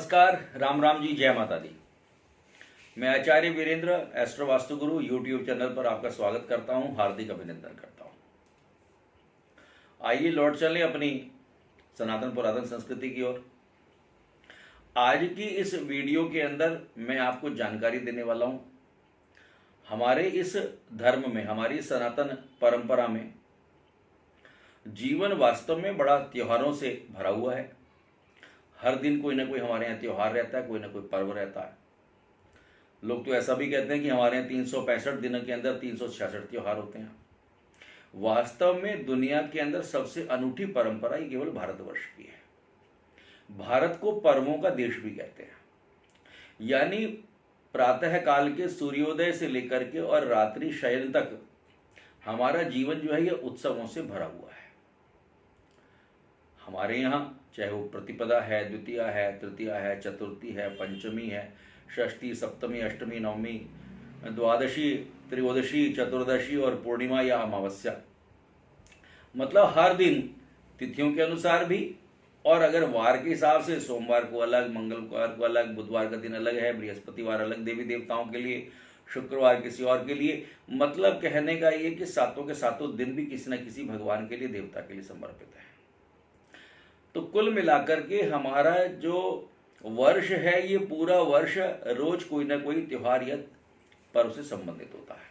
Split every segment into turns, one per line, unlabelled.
नमस्कार, राम राम जी, जय माता दी। मैं आचार्य वीरेंद्र एस्ट्रो वास्तु गुरु यूट्यूब चैनल पर आपका स्वागत करता हूं, हार्दिक अभिनंदन करता हूं। आइए लौट चलें अपनी सनातन पुरातन संस्कृति की ओर। आज की इस वीडियो के अंदर मैं आपको जानकारी देने वाला हूं। हमारे इस धर्म में, हमारी सनातन परंपरा में जीवन वास्तव में बड़ा त्योहारों से भरा हुआ है। हर दिन कोई ना कोई हमारे यहाँ त्योहार रहता है, कोई ना कोई पर्व रहता है। लोग तो ऐसा भी कहते हैं कि हमारे यहाँ 365 दिनों के अंदर 366 त्योहार होते हैं। वास्तव में दुनिया के अंदर सबसे अनूठी परंपरा ही केवल भारतवर्ष की है। भारत को पर्वों का देश भी कहते हैं। यानी प्रातः काल के सूर्योदय से लेकर के और रात्रि शयन तक हमारा जीवन जो है यह उत्सवों से भरा हुआ है। हमारे यहाँ चाहे वो प्रतिपदा है, द्वितीया है, तृतीया है, चतुर्थी है, पंचमी है, षष्ठी, सप्तमी, अष्टमी, नवमी, द्वादशी, त्रयोदशी, चतुर्दशी और पूर्णिमा या अमावस्या। मतलब हर दिन तिथियों के अनुसार भी, और अगर वार के हिसाब से सोमवार को अलग, मंगलवार को अलग, बुधवार का दिन अलग है, बृहस्पतिवार अलग देवी देवताओं के लिए, शुक्रवार किसी और के लिए। मतलब कहने का ये कि सातों के सातों दिन भी किसी न किसी भगवान के लिए, देवता के लिए समर्पित है। तो कुल मिलाकर के हमारा जो वर्ष है, ये पूरा वर्ष रोज कोई ना कोई त्योहार या पर्व से संबंधित होता है।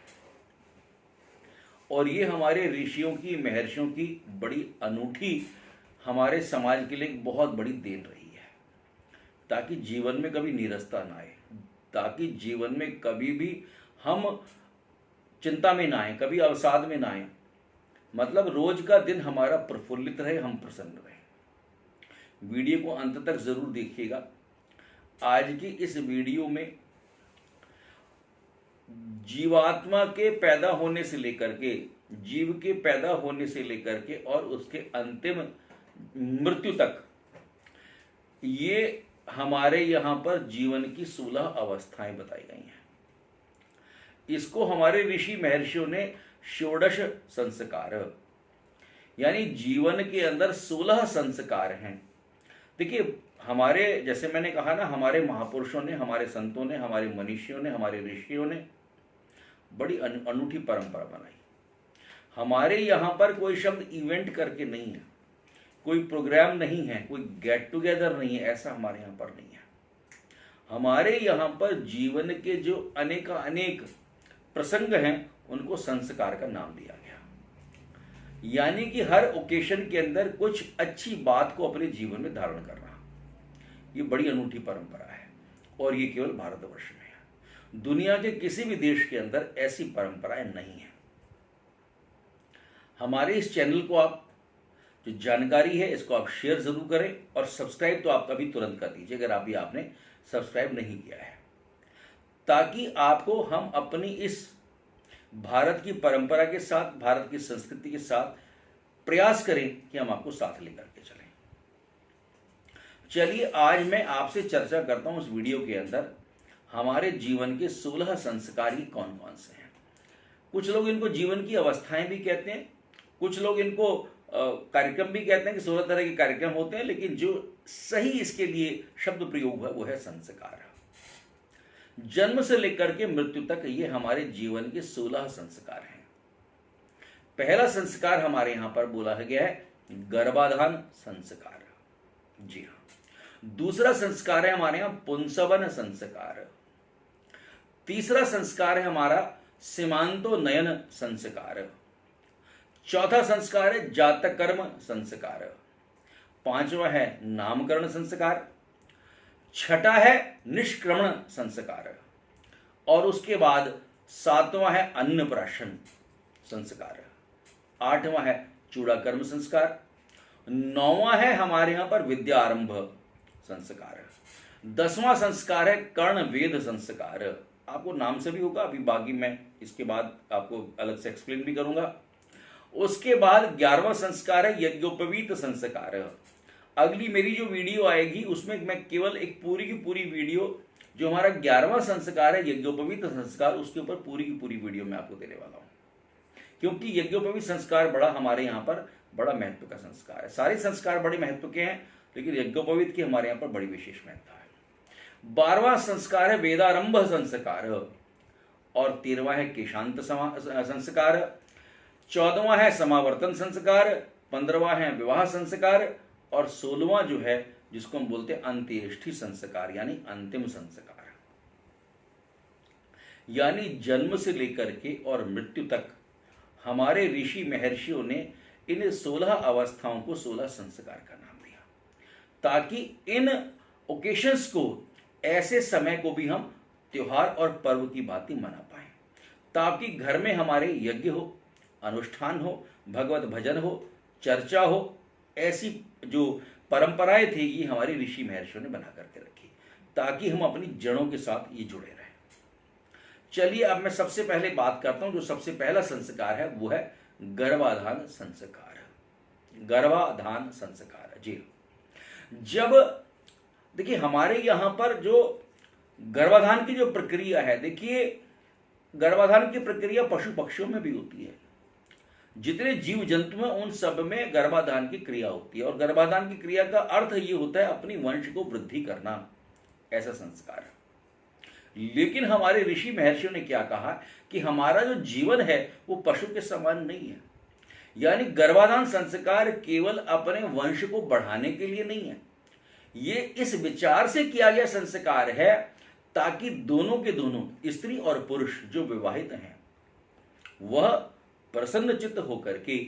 और ये हमारे ऋषियों की, महर्षियों की बड़ी अनूठी, हमारे समाज के लिए एक बहुत बड़ी देन रही है, ताकि जीवन में कभी नीरसता ना आए, ताकि जीवन में कभी भी हम चिंता में ना आए, कभी अवसाद में ना आए। मतलब रोज का दिन हमारा प्रफुल्लित रहे, हम प्रसन्न रहे। वीडियो को अंत तक जरूर देखिएगा। आज की इस वीडियो में जीवात्मा के पैदा होने से लेकर के, जीव के पैदा होने से लेकर के और उसके अंतिम मृत्यु तक, ये हमारे यहां पर जीवन की 16 अवस्थाएं बताई गई हैं। इसको हमारे ऋषि महर्षियों ने षोडश संस्कार, यानी जीवन के अंदर 16 संस्कार हैं। देखिए, हमारे, जैसे मैंने कहा ना, हमारे महापुरुषों ने, हमारे संतों ने, हमारे मनीषियों ने, हमारे ऋषियों ने बड़ी अनूठी परंपरा बनाई। हमारे यहाँ पर कोई शब्द इवेंट करके नहीं है, कोई प्रोग्राम नहीं है, कोई गेट टुगेदर नहीं है, ऐसा हमारे यहाँ पर नहीं है। हमारे यहाँ पर जीवन के जो अनेक प्रसंग हैं, उनको संस्कार का नाम दिया गया। यानी कि हर ओकेशन के अंदर कुछ अच्छी बात को अपने जीवन में धारण करना, ये बड़ी अनूठी परंपरा है। और ये केवल भारतवर्ष में है, दुनिया के किसी भी देश के अंदर ऐसी परंपराएं नहीं है। हमारे इस चैनल को आप, जो जानकारी है, इसको आप शेयर जरूर करें, और सब्सक्राइब तो आप कभी तुरंत कर दीजिए अगर अभी आपने सब्सक्राइब नहीं किया है, ताकि आपको हम अपनी इस भारत की परंपरा के साथ, भारत की संस्कृति के साथ प्रयास करें कि हम आपको साथ लेकर के चलें। चलिए, आज मैं आपसे चर्चा करता हूं इस वीडियो के अंदर हमारे जीवन के 16 संस्कार ही कौन कौन से हैं। कुछ लोग इनको जीवन की अवस्थाएं भी कहते हैं, कुछ लोग इनको कार्यक्रम भी कहते हैं कि 16 तरह के कार्यक्रम होते हैं, लेकिन जो सही इसके लिए शब्द प्रयोग है वो है संस्कार। जन्म से लेकर के मृत्यु तक ये हमारे जीवन के 16 संस्कार हैं। पहला संस्कार हमारे यहां पर बोला गया है गर्भाधान संस्कार। जी हां। दूसरा संस्कार है हमारे यहां पुंसवन संस्कार। तीसरा संस्कार है हमारा सीमांतो नयन संस्कार। चौथा संस्कार है जातक कर्म संस्कार। पांचवा है नामकरण संस्कार। छठा है निष्क्रमण संस्कार, और उसके बाद सातवां है अन्नप्राशन संस्कार। आठवां है चूड़ाकर्म संस्कार। नौवां है हमारे यहां पर विद्या आरंभ संस्कार। 10वां संस्कार है कर्ण वेद संस्कार। आपको नाम से भी होगा, अभी बाकी मैं इसके बाद आपको अलग से एक्सप्लेन भी करूंगा। उसके बाद 11वां संस्कार है यज्ञोपवीत संस्कार। अगली मेरी जो वीडियो आएगी उसमें मैं केवल एक पूरी की पूरी वीडियो, जो हमारा 11वां संस्कार है यज्ञोपवीत संस्कार, उसके ऊपर पूरी की पूरी वीडियो मैं आपको देने वाला हूं, क्योंकि यज्ञोपवीत संस्कार बड़ा हमारे यहाँ पर बड़ा महत्व का संस्कार है। सारे संस्कार बड़े महत्व के हैं, लेकिन यज्ञोपवीत की हमारे यहाँ पर बड़ी विशेष महत्ता है। 12वां संस्कार है वेदारंभ संस्कार, और 13वां है केशांत संस्कार, 14वां है समावर्तन संस्कार, 15वां है विवाह संस्कार, और 16वां जो है जिसको हम बोलते हैं अंत्येष्टि संस्कार यानी अंतिम संस्कार। यानी जन्म से लेकर के और मृत्यु तक हमारे ऋषि महर्षियों ने इन 16 अवस्थाओं को 16 संस्कार का नाम दिया, ताकि इन ओकेशंस को, ऐसे समय को भी हम त्योहार और पर्व की भांति मना पाए, ताकि घर में हमारे यज्ञ हो, अनुष्ठान हो, भगवत भजन हो, चर्चा हो। ऐसी जो परंपराएं थी ये हमारे ऋषि महर्षियों ने बना करके रखी, ताकि हम अपनी जड़ों के साथ ये जुड़े रहें। चलिए अब मैं सबसे पहले बात करता हूं, जो सबसे पहला संस्कार है वो है गर्भाधान संस्कार। गर्भाधान संस्कार जी, जब देखिए हमारे यहां पर जो गर्भाधान की जो प्रक्रिया है, देखिए गर्भाधान की प्रक्रिया पशु पक्षियों में भी होती है, जितने जीव जंतु हैं उन सब में गर्भाधान की क्रिया होती है। और गर्भाधान की क्रिया का अर्थ ये होता है अपनी वंश को वृद्धि करना, ऐसा संस्कार है। लेकिन हमारे ऋषि महर्षियों ने क्या कहा कि हमारा जो जीवन है वो पशु के समान नहीं है। यानी गर्भाधान संस्कार केवल अपने वंश को बढ़ाने के लिए नहीं है, ये इस विचार से किया गया संस्कार है ताकि दोनों के दोनों स्त्री और पुरुष जो विवाहित हैं वह प्रसन्नचित्त होकर के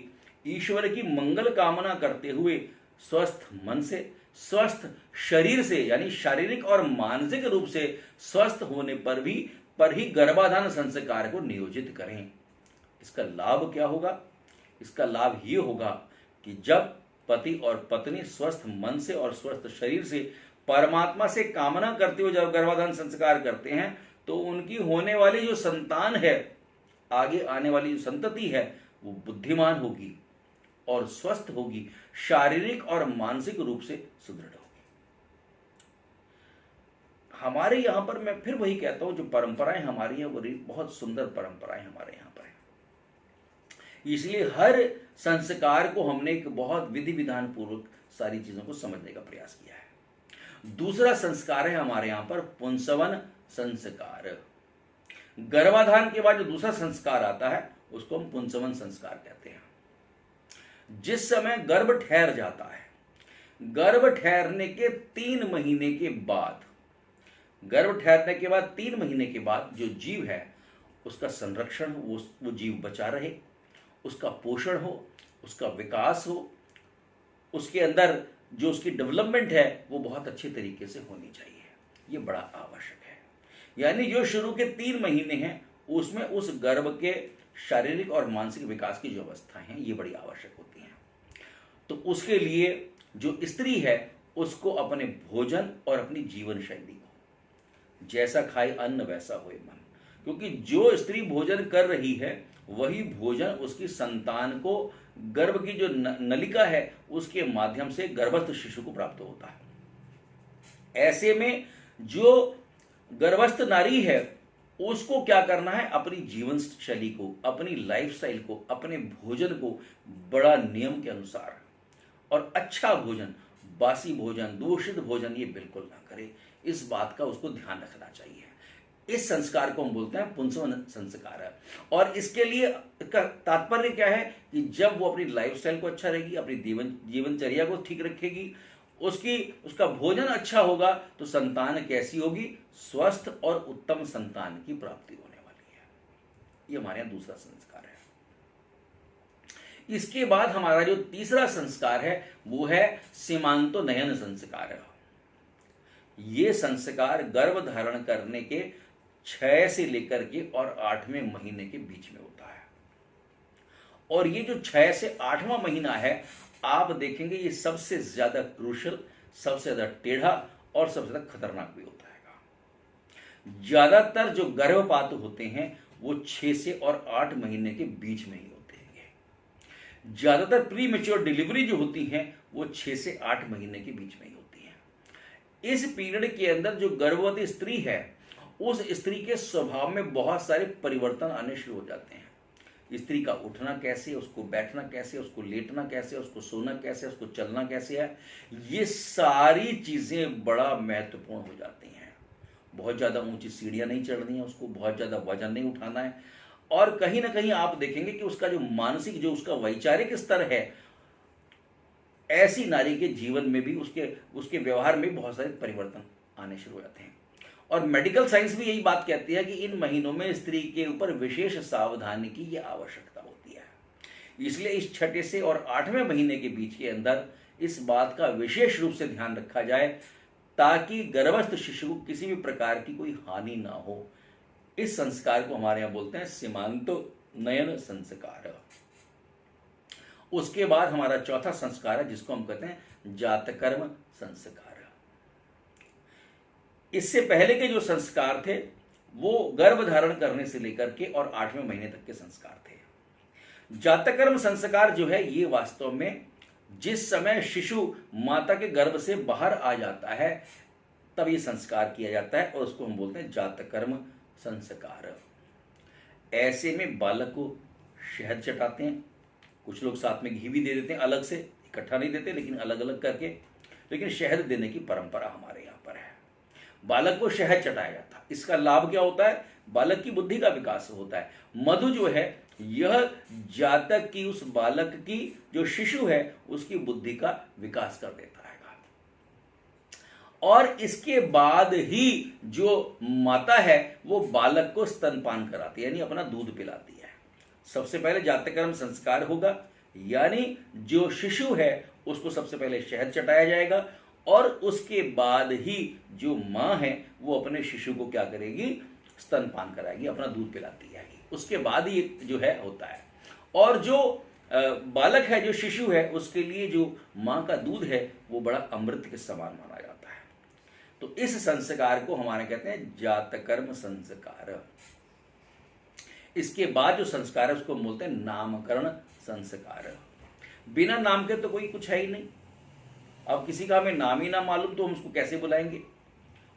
ईश्वर की मंगल कामना करते हुए स्वस्थ मन से, स्वस्थ शरीर से, यानी शारीरिक और मानसिक रूप से स्वस्थ होने पर ही गर्भाधान संस्कार को नियोजित करें। इसका लाभ क्या होगा? इसका लाभ ये होगा कि जब पति और पत्नी स्वस्थ मन से और स्वस्थ शरीर से परमात्मा से कामना करते हुए जब गर्भाधान संस्कार करते हैं तो उनकी होने वाली जो संतान है, आगे आने वाली जो संतति है, वो बुद्धिमान होगी और स्वस्थ होगी, शारीरिक और मानसिक रूप से सुदृढ़ होगी। हमारे यहां पर मैं फिर वही कहता हूं, जो परंपराएं हमारी हैं वो बहुत सुंदर परंपराएं हमारे यहां पर हैं। इसलिए हर संस्कार को हमने एक बहुत विधि विधान पूर्वक सारी चीजों को समझने का प्रयास किया है। दूसरा संस्कार है हमारे यहां पर पुंसवन संस्कार। गर्भाधान के बाद जो दूसरा संस्कार आता है उसको हम पुंसवन संस्कार कहते हैं। जिस समय गर्भ ठहर जाता है, गर्भ ठहरने के 3 महीने के बाद, गर्भ ठहरने के बाद 3 महीने के बाद जो जीव है उसका संरक्षण हो, वो जीव बचा रहे, उसका पोषण हो, उसका विकास हो, उसके अंदर जो उसकी डेवलपमेंट है वो बहुत अच्छे तरीके से होनी चाहिए, ये बड़ा आवश्यक है। यानी जो शुरू के 3 महीने हैं उसमें उस गर्भ के शारीरिक और मानसिक विकास की जो अवस्थाएं हैं ये बड़ी आवश्यक होती हैं। तो उसके लिए जो स्त्री है उसको अपने भोजन और अपनी जीवन शैली को, जैसा खाए अन्न वैसा होए मन, क्योंकि जो स्त्री भोजन कर रही है वही भोजन उसकी संतान को गर्भ की जो नलिका है उसके माध्यम से गर्भस्थ शिशु को प्राप्त होता है। ऐसे में जो गर्भस्थ नारी है उसको क्या करना है, अपनी जीवन शैली को, अपनी लाइफस्टाइल को, अपने भोजन को बड़ा नियम के अनुसार और अच्छा भोजन, बासी भोजन, दूषित भोजन ये बिल्कुल ना करे, इस बात का उसको ध्यान रखना चाहिए। इस संस्कार को हम बोलते हैं पुंसवन संस्कार है। और इसके लिए इसका तात्पर्य क्या है कि जब वो अपनी लाइफस्टाइल को अच्छा रहेगी, अपनी जीवनचर्या को ठीक रखेगी, उसका भोजन अच्छा होगा तो संतान कैसी होगी, स्वस्थ और उत्तम संतान की प्राप्ति होने वाली है। ये हमारे यहां दूसरा संस्कार है। इसके बाद हमारा जो तीसरा संस्कार है वो है सीमांतो नयन संस्कार। ये संस्कार गर्भ धारण करने के 6 से लेकर के और 8वें महीने के बीच में होता है। और ये जो 6 से 8वां महीना है, आप देखेंगे ये सबसे ज्यादा क्रूशल, सबसे ज्यादा टेढ़ा और सबसे ज्यादा खतरनाक भी होता है। ज्यादातर जो गर्भपात होते हैं वो 6 से और 8 महीने के बीच में ही होते हैं। ज्यादातर प्री मैच्योर डिलीवरी जो होती हैं वो 6 से 8 महीने के बीच में ही होती हैं। इस पीरियड के अंदर जो गर्भवती स्त्री है उस स्त्री के स्वभाव में बहुत सारे परिवर्तन आने शुरू हो जाते हैं। स्त्री का उठना कैसे, उसको बैठना कैसे, उसको लेटना कैसे, उसको सोना कैसे, उसको चलना कैसे है, ये सारी चीजें बड़ा महत्वपूर्ण हो जाती हैं। बहुत ज़्यादा ऊंची सीढ़ियाँ नहीं चढ़नी है उसको, बहुत ज़्यादा वजन नहीं उठाना है, और कहीं ना कहीं आप देखेंगे कि उसका जो मानसिक, जो उसका वैचारिक स्तर है, ऐसी नारी के जीवन में भी, उसके उसके व्यवहार में बहुत सारे परिवर्तन आने शुरू हो जाते हैं। और मेडिकल साइंस भी यही बात कहती है कि इन महीनों में स्त्री के ऊपर विशेष सावधानी की यह आवश्यकता होती है। इसलिए इस छठे से और 8वें महीने के बीच के अंदर इस बात का विशेष रूप से ध्यान रखा जाए ताकि गर्भस्थ शिशु को किसी भी प्रकार की कोई हानि ना हो। इस संस्कार को हमारे यहाँ बोलते हैं सीमांत नयन संस्कार। उसके बाद हमारा चौथा संस्कार है जिसको हम कहते हैं जातकर्म संस्कार। इससे पहले के जो संस्कार थे वो गर्भ धारण करने से लेकर के और 8वें महीने तक के संस्कार थे। जातकर्म संस्कार जो है ये वास्तव में जिस समय शिशु माता के गर्भ से बाहर आ जाता है तब ये संस्कार किया जाता है और उसको हम बोलते हैं जातकर्म संस्कार। ऐसे में बालक को शहद चटाते हैं, कुछ लोग साथ में घी भी दे देते हैं, अलग से इकट्ठा नहीं देते लेकिन अलग अलग करके, लेकिन शहद देने की परंपरा हमारे यहाँ पर है। बालक को शहद चटाया जाता है। इसका लाभ क्या होता है? बालक की बुद्धि का विकास होता है। मधु जो है यह जातक की, उस बालक की जो शिशु है उसकी बुद्धि का विकास कर देता है। और इसके बाद ही जो माता है वो बालक को स्तनपान कराती है, यानी अपना दूध पिलाती है। सबसे पहले जातकर्म संस्कार होगा, यानी जो शिशु है उसको सबसे पहले शहद चटाया जाएगा और उसके बाद ही जो माँ है वो अपने शिशु को क्या करेगी? स्तनपान कराएगी, अपना दूध पिलाती जाएगी। उसके बाद ही जो है होता है। और जो बालक है, जो शिशु है, उसके लिए जो माँ का दूध है वो बड़ा अमृत के समान माना जाता है। तो इस संस्कार को हमारे कहते हैं जातकर्म संस्कार। इसके बाद जो संस्कार है उसको बोलते हैं नामकरण संस्कार। बिना नाम के तो कोई कुछ है ही नहीं। अब किसी का हमें नाम ही ना मालूम तो हम उसको कैसे बुलाएंगे?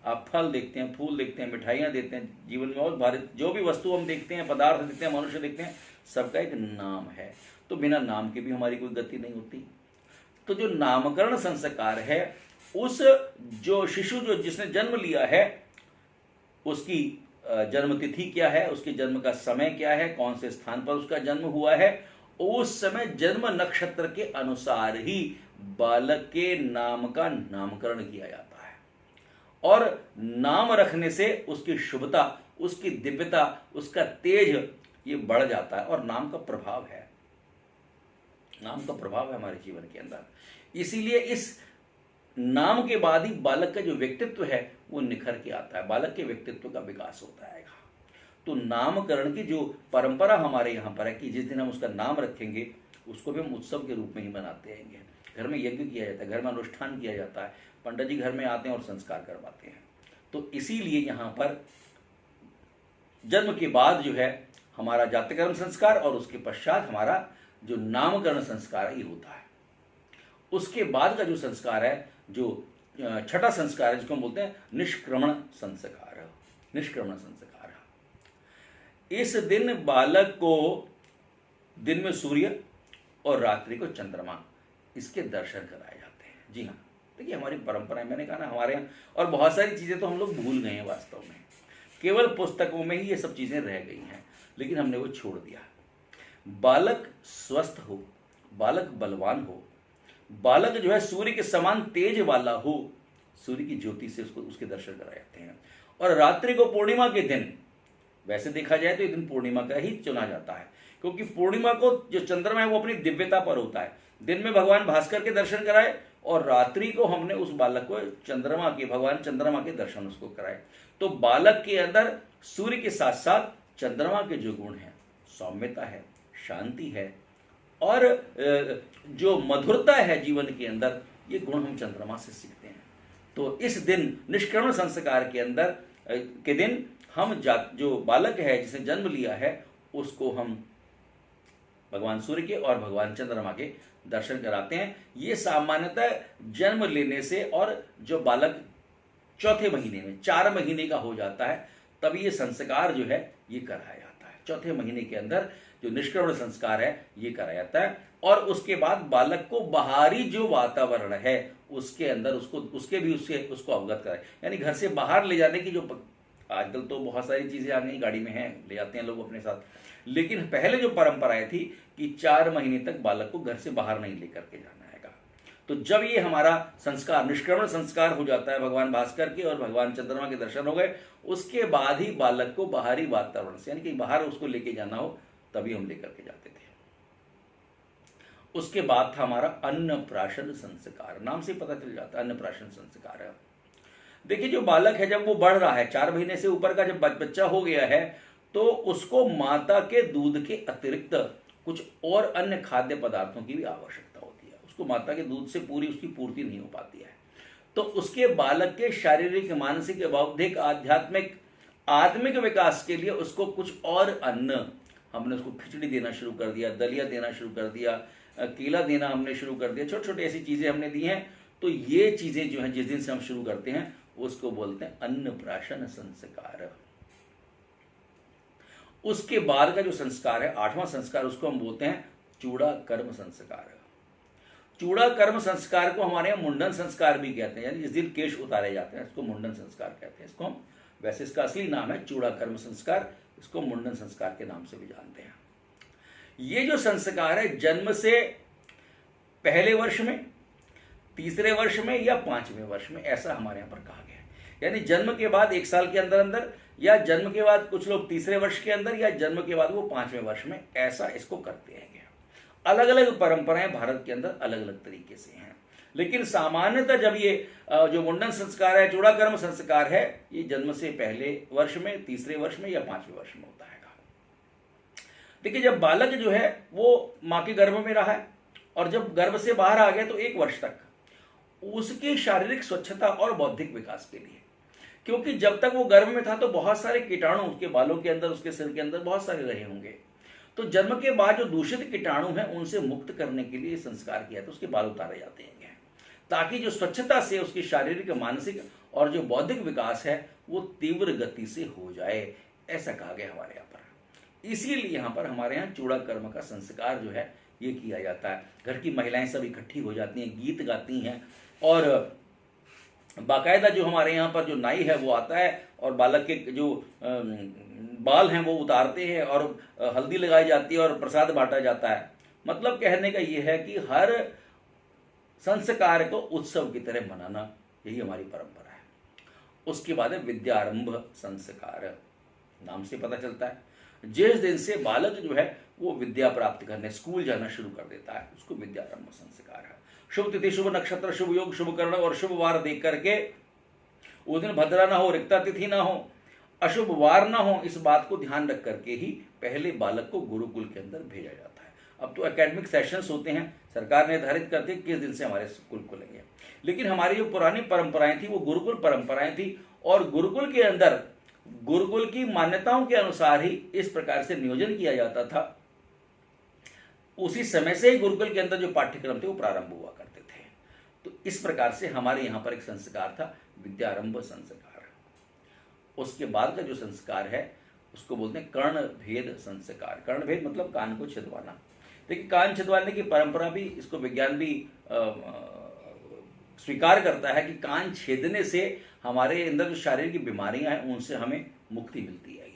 आप फल देखते हैं, फूल देखते हैं, मिठाइयाँ देखते हैं, जीवन में और भारत जो भी वस्तु हम देखते हैं, पदार्थ देखते हैं, मनुष्य देखते हैं, सबका एक नाम है। तो बिना नाम के भी हमारी कोई गति नहीं होती। तो जो नामकरण संस्कार है, उस जो शिशु जो जिसने जन्म लिया है उसकी जन्म तिथि क्या है, उसके जन्म का समय क्या है, कौन से स्थान पर उसका जन्म हुआ है, उस समय जन्म नक्षत्र के अनुसार ही बालक के नाम का नामकरण किया जाता है। और नाम रखने से उसकी शुभता, उसकी दिव्यता, उसका तेज ये बढ़ जाता है। और नाम का प्रभाव है, नाम का प्रभाव है हमारे जीवन के अंदर। इसीलिए इस नाम के बाद ही बालक का जो व्यक्तित्व है वो निखर के आता है, बालक के व्यक्तित्व का विकास होता है। तो नामकरण की जो परंपरा हमारे यहाँ पर है कि जिस दिन हम उसका नाम रखेंगे उसको भी हम उत्सव के रूप में ही मनाते हैं। घर में यज्ञ किया जाता है, घर में अनुष्ठान किया जाता है, पंडित जी घर में आते हैं और संस्कार करवाते हैं। तो इसीलिए यहाँ पर जन्म के बाद जो है हमारा जातकर्म संस्कार और उसके पश्चात हमारा जो नामकरण संस्कार है ये होता है। उसके बाद का जो संस्कार है, जो छठा संस्कार है, जिसको हम बोलते हैं निष्क्रमण संस्कार। निष्क्रमण संस्कार, इस दिन बालक को दिन में सूर्य और रात्रि को चंद्रमा, इसके दर्शन कराए जाते हैं। जी हाँ, देखिए हमारी परंपरा है, मैंने कहा ना हमारे यहाँ, और बहुत सारी चीज़ें तो हम लोग भूल गए हैं वास्तव में। केवल पुस्तकों में ही ये सब चीज़ें रह गई हैं, लेकिन हमने वो छोड़ दिया। बालक स्वस्थ हो, बालक बलवान हो, बालक जो है सूर्य के समान तेज वाला हो, सूर्य की ज्योति से उसको उसके दर्शन कराए जाते हैं। और रात्रि को पूर्णिमा के दिन, वैसे देखा जाए तो ये दिन पूर्णिमा का ही चुना जाता है, क्योंकि पूर्णिमा को जो चंद्रमा है वो अपनी दिव्यता पर होता है। दिन में भगवान भास्कर के दर्शन कराए और रात्रि को हमने उस बालक को चंद्रमा के, भगवान चंद्रमा के दर्शन उसको कराए। तो बालक के अंदर सूर्य के साथ साथ चंद्रमा के जो गुण हैं, सौम्यता है, शांति है और जो मधुरता है जीवन के अंदर, ये गुण हम चंद्रमा से सीखते हैं। तो इस दिन निष्क्रमण संस्कार के अंदर के दिन हम जो बालक है जिसने जन्म लिया है उसको हम भगवान सूर्य के और भगवान चंद्रमा के दर्शन कराते हैं। ये सामान्यतः जन्म लेने से, और जो बालक चौथे महीने में 4 महीने का हो जाता है तब ये संस्कार जो है ये कराया जाता है। चौथे महीने के अंदर जो निष्क्रमण संस्कार है ये कराया जाता है। और उसके बाद बालक को बाहरी जो वातावरण है उसके अंदर उसको अवगत कराए, यानी घर से बाहर ले जाने की जो आजकल तो बहुत सारी चीज़ें आ गई, गाड़ी में हैं, ले जाते हैं लोग अपने साथ। लेकिन पहले जो परंपराएं थी कि 4 महीने तक बालक को घर से बाहर नहीं लेकर के जाना हैगा। तो जब ये हमारा संस्कार, निष्क्रमण संस्कार हो जाता है भगवान भास्कर के और भगवान चंद्रमा के दर्शन हो गए, उसके बाद ही बालक को बाहरी वातावरण से, यानी कि बाहर उसको लेके जाना हो, तभी हम लेकर के जाते थे। उसके बाद था हमारा अन्नप्राशन संस्कार, नाम से पता चल जाता है अन्नप्राशन संस्कार है। देखिए जो बालक है जब वो बढ़ रहा है, 4 महीने से ऊपर का जब बच्चा हो गया है, तो उसको माता के दूध के अतिरिक्त कुछ और अन्य खाद्य पदार्थों की भी आवश्यकता होती है। उसको माता के दूध से पूरी उसकी पूर्ति नहीं हो पाती है। तो उसके बालक के शारीरिक, मानसिक, बौद्धिक, आध्यात्मिक, आत्मिक विकास के लिए उसको कुछ और अन्न, हमने उसको खिचड़ी देना शुरू कर दिया, दलिया देना शुरू कर दिया, केला देना हमने शुरू कर दिया, छोटी छोटी ऐसी चीज़ें हमने दी हैं। तो ये चीज़ें जो हैं जिस दिन से हम शुरू करते हैं उसको बोलते हैं अन्नप्राशन संस्कार। उसके बाद का जो संस्कार है, 8वां संस्कार, उसको हम बोलते हैं चूड़ा कर्म संस्कार। चूड़ा कर्म संस्कार को हमारे यहाँ मुंडन संस्कार भी कहते हैं, यानी जिस दिन केश उतारे जाते हैं इसको मुंडन संस्कार कहते हैं। इसको हम, वैसे इसका असली नाम है चूड़ा कर्म संस्कार, इसको मुंडन संस्कार के नाम से भी जानते हैं। ये जो संस्कार है जन्म से पहले वर्ष में, तीसरे वर्ष में या 5वें वर्ष में, ऐसा हमारे यहाँ पर कहा गया है। यानी जन्म के बाद 1 साल के अंदर अंदर, या जन्म के बाद कुछ लोग तीसरे वर्ष के अंदर, या जन्म के बाद वो 5वें वर्ष में, ऐसा इसको करते हैं। अलग अलग परंपराएं भारत के अंदर अलग अलग तरीके से हैं, लेकिन सामान्यतः जब ये जो मुंडन संस्कार है, चूड़ा कर्म संस्कार है, ये जन्म से पहले वर्ष में, तीसरे वर्ष में या 5वें वर्ष में होता है। देखिए जब बालक जो है वो माँ के गर्भ में रहा है और जब गर्भ से बाहर आ गया तो 1 वर्ष तक उसकी शारीरिक स्वच्छता और बौद्धिक विकास के लिए, क्योंकि जब तक वो गर्भ में था तो बहुत सारे कीटाणु उसके बालों के अंदर, उसके सिर के अंदर बहुत सारे रहे होंगे। तो जन्म के बाद जो दूषित कीटाणु हैं उनसे मुक्त करने के लिए संस्कार किया, तो उसके बाल उतारे जाते हैं, ताकि जो स्वच्छता से उसकी शारीरिक, मानसिक और जो बौद्धिक विकास है वो तीव्र गति से हो जाए, ऐसा कहा गया हमारे यहाँ पर। इसीलिए यहाँ पर हमारे यहाँ चूड़ा कर्म का संस्कार जो है ये किया जाता है। घर की महिलाएं सब इकट्ठी हो जाती हैं, गीत गाती हैं, और बाकायदा जो हमारे यहाँ पर जो नाई है वो आता है और बालक के जो बाल हैं वो उतारते हैं और हल्दी लगाई जाती है और प्रसाद बांटा जाता है। मतलब कहने का ये है कि हर संस्कार को उत्सव की तरह मनाना, यही हमारी परंपरा है। उसके बाद है विद्यारंभ संस्कार, नाम से पता चलता है जिस दिन से बालक जो है वो विद्या प्राप्त करने, स्कूल जाना शुरू कर देता है, उसको विद्यारंभ संस्कार है। शुभ तिथि, शुभ नक्षत्र, शुभ योग, शुभ कर्ण और शुभ वार देख करके, उस दिन भद्रा ना हो, रिक्ता तिथि ना हो, अशुभ वार ना हो, इस बात को ध्यान रख करके ही पहले बालक को गुरुकुल के अंदर भेजा जाता है। अब तो एकेडमिक सेशंस होते हैं, सरकार निर्धारित करती है किस दिन से हमारे स्कूल खुलेंगे, लेकिन हमारी जो पुरानी परंपराएं थी वो गुरुकुल परंपराएं थी, और गुरुकुल के अंदर गुरुकुल की मान्यताओं के अनुसार ही इस प्रकार से नियोजन किया जाता था। उसी समय से ही गुरुकुल के अंदर जो पाठ्यक्रम थे वो प्रारंभ हुआ करते थे। तो इस प्रकार से हमारे यहाँ पर एक संस्कार था विद्यारंभ संस्कार। उसके बाद का जो संस्कार है उसको बोलते हैं कर्ण भेद संस्कार। कर्ण भेद मतलब कान को छिदवाना। देखिए कान छिदवाने की परंपरा भी, इसको विज्ञान भी स्वीकार करता है कि कान छेदने से हमारे अंदर जो शारीरिक बीमारियां हैं उनसे हमें मुक्ति मिलती है।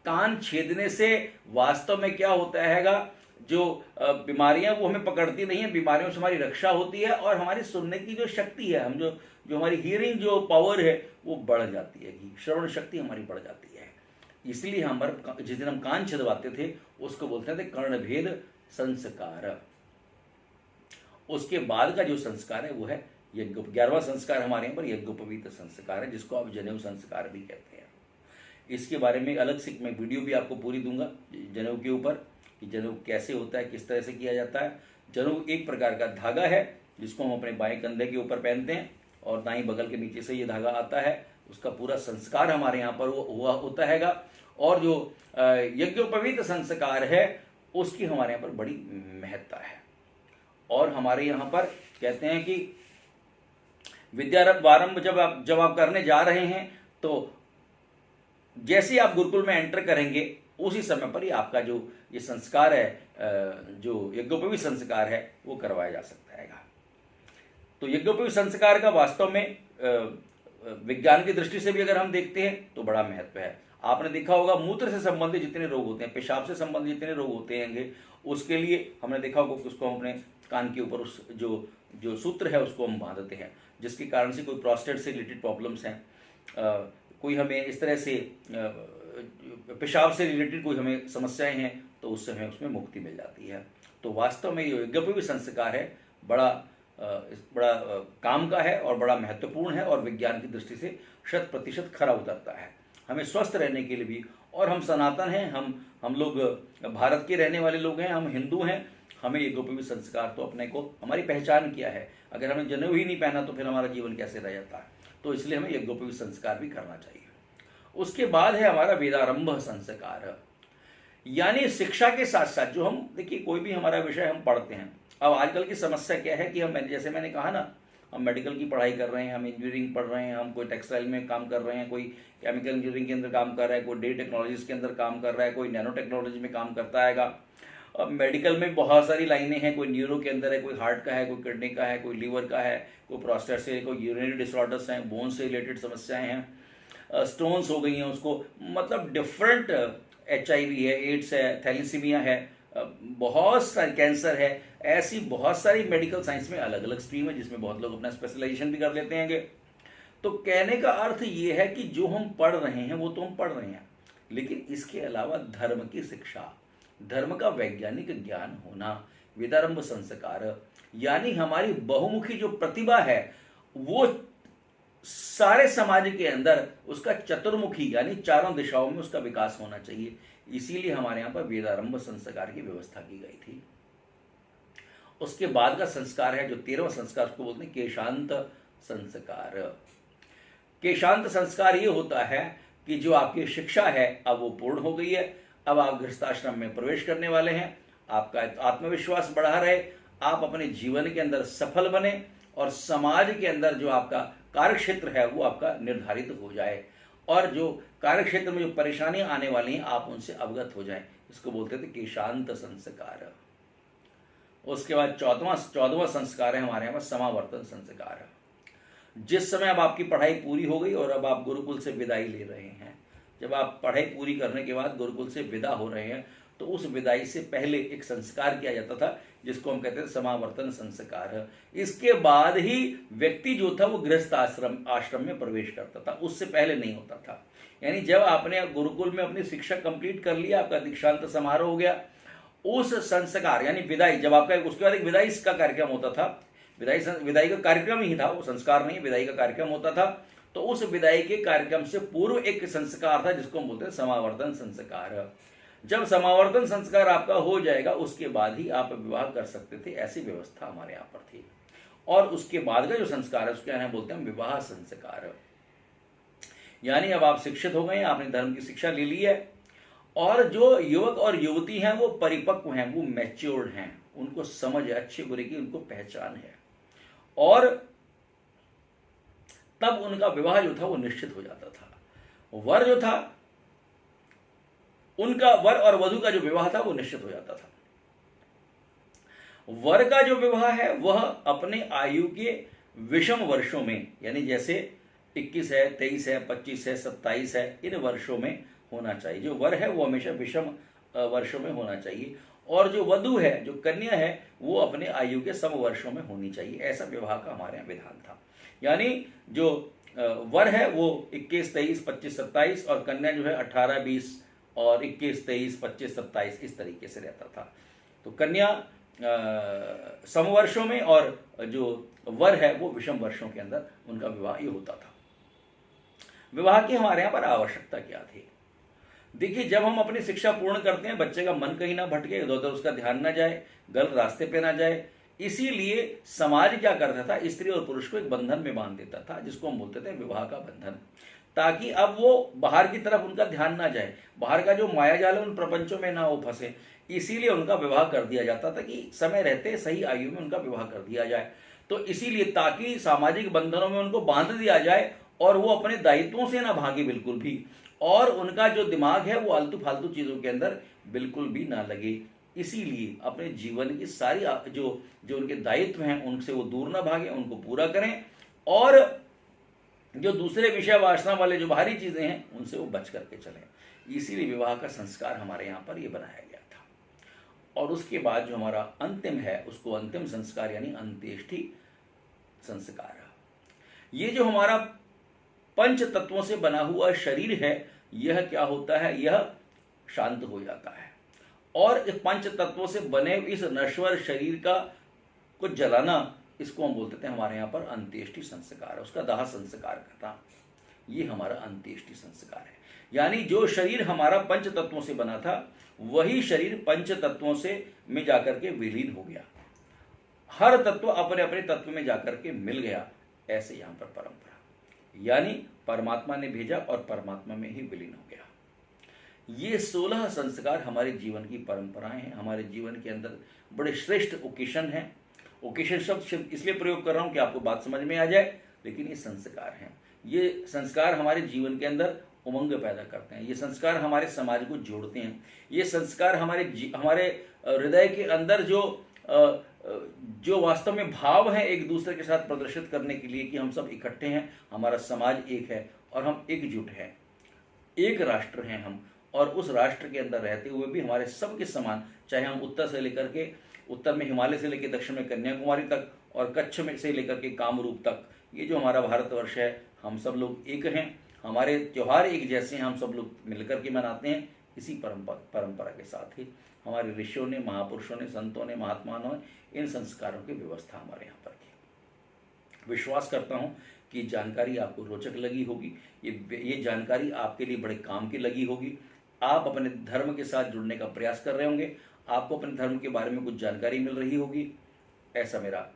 कान छेदने से वास्तव में क्या होता हैगा, जो बीमारियां वो हमें पकड़ती नहीं है, बीमारियों से हमारी रक्षा होती है और हमारी सुनने की जो शक्ति है, हम जो हमारी हियरिंग जो पावर है वो बढ़ जाती है, श्रवण शक्ति हमारी बढ़ जाती है। इसलिए हमारे जिस दिन हम कान छिदवाते थे उसको बोलते थे कर्णभेद संस्कार। उसके बाद का जो संस्कार है वो है यज्ञ। 11वां संस्कार हमारे यहाँ पर यज्ञोपवीत संस्कार है, जिसको आप जनेऊ संस्कार भी कहते हैं। इसके बारे में अलग से मैं वीडियो भी आपको पूरी दूंगा जनेऊ के ऊपर, कि जनेऊ कैसे होता है, किस तरह से किया जाता है। जनेऊ एक प्रकार का धागा है जिसको हम अपने बाएं कंधे के ऊपर पहनते हैं और दाईं बगल के नीचे से ये धागा आता है। उसका पूरा संस्कार हमारे यहाँ पर हुआ होता हैगा। और जो यज्ञोपवीत संस्कार है उसकी हमारे यहाँ पर बड़ी महत्ता है। और हमारे यहाँ पर कहते हैं कि विद्यारंभ आरंभ जब आप करने जा रहे हैं तो जैसे आप गुरुकुल में एंटर करेंगे उसी समय पर ही आपका जो ये संस्कार है, जो यज्ञोपवीत संस्कार है वो करवाया जा सकता है। तो यज्ञोपवीत संस्कार का वास्तव में विज्ञान की दृष्टि से भी अगर हम देखते हैं तो बड़ा महत्व है। आपने देखा होगा मूत्र से संबंधित जितने रोग होते हैं, पेशाब से संबंधित जितने रोग होते हैं, उसके लिए हमने देखा होगा कि उसको हम अपने कान के ऊपर उस जो जो सूत्र है उसको हम बांधते हैं, जिसके कारण से कोई प्रोस्टेट से रिलेटेड प्रॉब्लम्स हैं, कोई हमें इस तरह से पेशाब से रिलेटेड कोई हमें समस्याएं हैं, तो उससे हमें उसमें मुक्ति मिल जाती है। तो वास्तव में ये यज्ञोपवीत संस्कार है बड़ा काम का है और बड़ा महत्वपूर्ण है, और विज्ञान की दृष्टि से 100% खरा उतरता है। हमें स्वस्थ रहने के लिए भी, और हम सनातन हैं, हम लोग भारत के रहने वाले लोग हैं, हम हिंदू हैं, हमें यज्ञोपवीत संस्कार तो अपने को हमारी पहचान किया है। अगर हमें जनेऊ ही नहीं पहना तो फिर हमारा जीवन कैसे रह जाता है। तो इसलिए हमें यज्ञोपवीत संस्कार भी करना चाहिए। उसके बाद है हमारा वेदारंभ संस्कार, यानी शिक्षा के साथ साथ जो हम देखिए कोई भी हमारा विषय हम पढ़ते हैं। अब आजकल की समस्या क्या है कि हम, जैसे मैंने कहा ना, हम मेडिकल की पढ़ाई कर रहे हैं, हम इंजीनियरिंग पढ़ रहे हैं, हम कोई टेक्सटाइल में काम कर रहे हैं, कोई केमिकल इंजीनियरिंग के अंदर काम कर रहा है, कोई डे टेक्नोलॉजीज के अंदर काम कर रहा है, कोई नैनो टेक्नोलॉजी में काम करता है। अब मेडिकल में बहुत सारी लाइनें हैं, कोई न्यूरो के अंदर है, कोई हार्ट का है, कोई किडनी का है, कोई लीवर का है, कोई प्रोस्टेट से, कोई यूरिनरी डिसऑर्डर्स हैं, बोन से रिलेटेड समस्याएं हैं, स्टोन्स हो गई हैं उसको, मतलब डिफरेंट HIV है, एड्स है, थैलीसीमिया है, बहुत सारे कैंसर है, ऐसी बहुत सारी मेडिकल साइंस में अलग अलग स्ट्रीम है जिसमें बहुत लोग अपना स्पेशलाइजेशन भी कर लेते हैं। तो कहने का अर्थ ये है कि जो हम पढ़ रहे हैं वो तो हम पढ़ रहे हैं, लेकिन इसके अलावा धर्म की शिक्षा, धर्म का वैज्ञानिक ज्ञान होना, वेदारंभ संस्कार, यानी हमारी बहुमुखी जो प्रतिभा है वो सारे समाज के अंदर उसका चतुर्मुखी यानी चारों दिशाओं में उसका विकास होना चाहिए। इसीलिए हमारे यहां पर वेदारंभ संस्कार की व्यवस्था की गई थी। उसके बाद का संस्कार है जो 13वां संस्कार, उसको बोलते हैं केशांत संस्कार। केशांत संस्कार ये होता है कि जो आपकी शिक्षा है अब वो पूर्ण हो गई है, अब आप गृहस्थाश्रम में प्रवेश करने वाले हैं, आपका आत्मविश्वास बढ़ा रहे, आप अपने जीवन के अंदर सफल बने और समाज के अंदर जो आपका कार्य क्षेत्र है वो आपका निर्धारित हो जाए, और जो कार्य क्षेत्र में जो परेशानियां आने वाली हैं आप उनसे अवगत हो जाएं। इसको बोलते थे केशांत संस्कार। उसके बाद 14वां संस्कार है हमारे यहाँ पर समावर्तन संस्कार। जिस समय अब आपकी पढ़ाई पूरी हो गई और अब आप गुरुकुल से विदाई ले रहे हैं, जब आप पढ़ाई पूरी करने के बाद गुरुकुल से विदा हो रहे हैं, तो उस विदाई से पहले एक संस्कार किया जाता था जिसको हम कहते थे समावर्तन संस्कार। इसके बाद ही व्यक्ति जो था वो गृहस्थ आश्रम में प्रवेश करता था, उससे पहले नहीं होता था। यानी जब आपने गुरुकुल में अपनी शिक्षा कंप्लीट कर लिया, आपका दीक्षांत समारोह हो गया, उस संस्कार यानी विदाई, जब आपका उसके बाद एक विदाई का कार्यक्रम होता था, विदाई का कार्यक्रम ही था, वो संस्कार नहीं, विदाई का कार्यक्रम होता था। तो उस विदाई के कार्यक्रम से पूर्व एक संस्कार था जिसको हम बोलते हैं समावर्तन संस्कार। जब समावर्तन संस्कार आपका हो जाएगा उसके बाद ही आप विवाह कर सकते थे, ऐसी व्यवस्था हमारे यहाँ पर थी। और उसके बाद का जो संस्कार है उसके यहाँ बोलते हैं विवाह संस्कार। यानी अब आप शिक्षित हो गए, आपने धर्म की शिक्षा ले ली है, और जो युवक और युवती हैं वो परिपक्व हैं, वो मैच्योर्ड हैं, उनको समझ है अच्छे बुरे की, उनको पहचान है, और तब उनका विवाह जो था वो निश्चित हो जाता था। वर जो था उनका, वर और वधु का जो विवाह था वो निश्चित हो जाता था। वर का जो विवाह है वह अपने आयु के विषम वर्षों में, यानी जैसे 21 है, 23 है, 25 है, 27 है, इन वर्षों में होना चाहिए। जो वर है वो हमेशा विषम वर्षों में होना चाहिए, और जो वधु है, जो कन्या है, वो अपने आयु के सम वर्षों में होनी चाहिए। ऐसा विवाह का हमारे यहाँ विधान था। यानी जो वर है वो 21, 23, 25, 27, और कन्या जो है 18, 20 और 21, 23, 25, 27 इस तरीके से रहता था। तो कन्या समवर्षों में और जो वर है वो विषम वर्षों के अंदर उनका विवाह ये होता था। विवाह की हमारे यहाँ पर आवश्यकता क्या थी? देखिए, जब हम अपनी शिक्षा पूर्ण करते हैं, बच्चे का मन कहीं ना भटके, इधर उधर उसका ध्यान ना जाए, गलत रास्ते पे ना जाए, इसीलिए समाज क्या करता था, स्त्री और पुरुष को एक बंधन में बांध देता था जिसको हम बोलते थे विवाह का बंधन, ताकि अब वो बाहर की तरफ उनका ध्यान ना जाए, बाहर का जो मायाजाल है उन प्रपंचों में ना हो फंसे। इसीलिए उनका विवाह कर दिया जाता था कि समय रहते सही आयु में उनका विवाह कर दिया जाए। तो इसीलिए ताकि सामाजिक बंधनों में उनको बांध दिया जाए और वो अपने दायित्वों से ना भागे बिल्कुल भी, और उनका जो दिमाग है वो आलतू फालतू चीजों के अंदर बिल्कुल भी ना लगे। इसीलिए अपने जीवन की सारी जो उनके दायित्व हैं उनसे वो दूर ना भागे, उनको पूरा करें, और जो दूसरे विषय वासना वाले जो बाहरी चीजें हैं उनसे वो बच करके चलें। इसीलिए विवाह का संस्कार हमारे यहाँ पर ये बनाया गया था। और उसके बाद जो हमारा अंतिम है उसको अंतिम संस्कार यानी अंत्येष्टि संस्कार। ये जो हमारा पंच तत्वों से बना हुआ शरीर है यह क्या होता है, यह शांत हो जाता है और इस पंच तत्वों से बने इस नश्वर शरीर का को जलाना, इसको हम बोलते थे हमारे यहाँ पर अंत्येष्टि संस्कार, उसका दाह संस्कार करना, ये हमारा अंत्येष्टि संस्कार है। यानी जो शरीर हमारा पंच तत्वों से बना था वही शरीर पंच तत्वों से में जाकर के विलीन हो गया, हर तत्व अपने अपने तत्व में जाकर के मिल गया। ऐसे यहाँ पर परंपरा, यानी परमात्मा ने भेजा और परमात्मा में ही विलीन हो गया। ये 16 संस्कार हमारे जीवन की परंपराएं हैं, हमारे जीवन के अंदर बड़े श्रेष्ठ ओकेशन हैं। ओकेशन शब्द इसलिए प्रयोग कर रहा हूं कि आपको बात समझ में आ जाए, लेकिन ये संस्कार हैं। ये संस्कार हमारे जीवन के अंदर उमंग पैदा करते हैं, ये संस्कार हमारे समाज को जोड़ते हैं, ये संस्कार हमारे हृदय के अंदर जो वास्तव में भाव है एक दूसरे के साथ प्रदर्शित करने के लिए कि हम सब इकट्ठे हैं, हमारा समाज एक है और हम एकजुट हैं, एक राष्ट्र हैं हम। और उस राष्ट्र के अंदर रहते हुए भी हमारे सबके समान, चाहे हम उत्तर से लेकर के उत्तर में हिमालय से लेकर दक्षिण में कन्याकुमारी तक और कच्छ में से लेकर के कामरूप तक, ये जो हमारा भारतवर्ष है, हम सब लोग एक हैं, हमारे त्यौहार एक जैसे हैं, हम सब लोग मिलकर के मनाते हैं। इसी परंपरा के साथ ही हमारे ऋषियों ने, महापुरुषों ने, संतों ने, महात्माओं ने इन संस्कारों की व्यवस्था हमारे यहाँ पर की। विश्वास करता हूँ कि जानकारी आपको रोचक लगी होगी, ये जानकारी आपके लिए बड़े काम की लगी होगी। आप अपने धर्म के साथ जुड़ने का प्रयास कर रहे होंगे, आपको अपने धर्म के बारे में कुछ जानकारी मिल रही होगी, ऐसा मेरा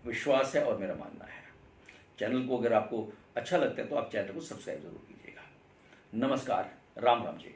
विश्वास है और मेरा मानना है। चैनल को अगर आपको अच्छा लगता है तो आप चैनल को सब्सक्राइब जरूर कीजिएगा। नमस्कार, राम राम जी।